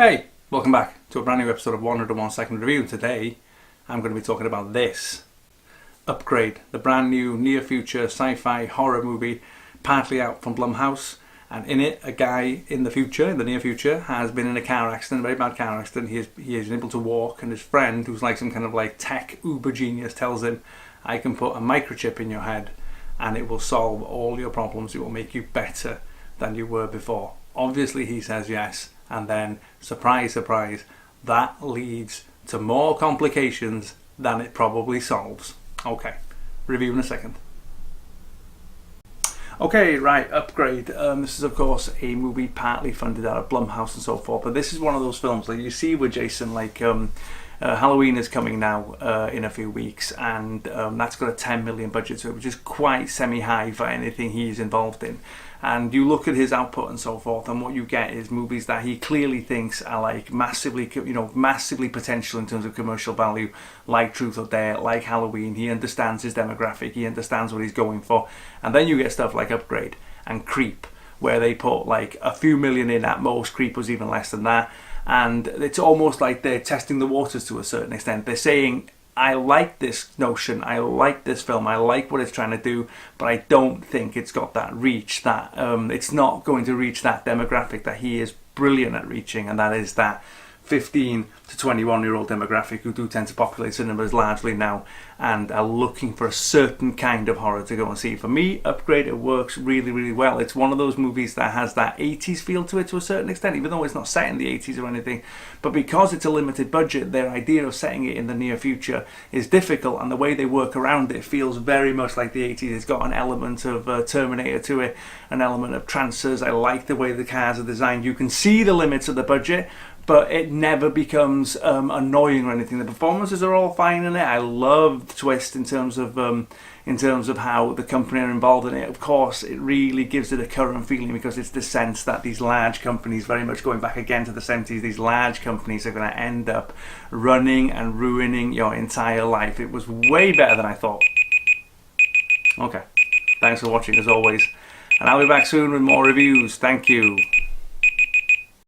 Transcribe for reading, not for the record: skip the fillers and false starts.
Hey, welcome back to a brand new episode of 101 Second Review. Today I'm going to be talking about this Upgrade, the brand new near future sci-fi horror movie, partly out from Blumhouse, and in it a guy in the near future, has been in a car accident, a very bad car accident. He is unable to walk, and his friend, who's like some kind of like tech uber genius, tells him, I can put a microchip in your head and it will solve all your problems. It will make you better than you were before. Obviously he says yes. And then, surprise, surprise, that leads to more complications than it probably solves. Okay, review in a second. Okay, right, Upgrade. This is, of course, a movie partly funded out of Blumhouse and so forth. But this is one of those films, like you see with Jason, like Halloween is coming now in a few weeks. And that's got a 10 million budget to it, which is quite semi-high for anything he's involved in. And you look at his output and so forth, and what you get is movies that he clearly thinks are like massively potential in terms of commercial value, like Truth or Dare, like Halloween. He understands his demographic, he understands what he's going for. And then you get stuff like Upgrade and Creep, where they put like a few million in at most. Creep was even less than that. And it's almost like they're testing the waters to a certain extent. They're saying, I like this notion, I like this film, I like what it's trying to do, but I don't think it's got that reach, that it's not going to reach that demographic that he is brilliant at reaching, and that is that 15 to 21-year-old demographic who do tend to populate cinemas largely now and are looking for a certain kind of horror to go and see. For me, Upgrade, it works really, really well. It's one of those movies that has that 80s feel to it to a certain extent, even though it's not set in the 80s or anything. But because it's a limited budget, their idea of setting it in the near future is difficult, and the way they work around it feels very much like the 80s. It's got an element of Terminator to it, an element of Trancers. I like the way the cars are designed. You can see the limits of the budget, but it never becomes annoying or anything. The performances are all fine in it. I love the twist in terms of how the company are involved in it. Of course, it really gives it a current feeling because it's the sense that these large companies, very much going back again to the 70s, these large companies are going to end up running and ruining your entire life. It was way better than I thought. Okay, thanks for watching as always, and I'll be back soon with more reviews. Thank you.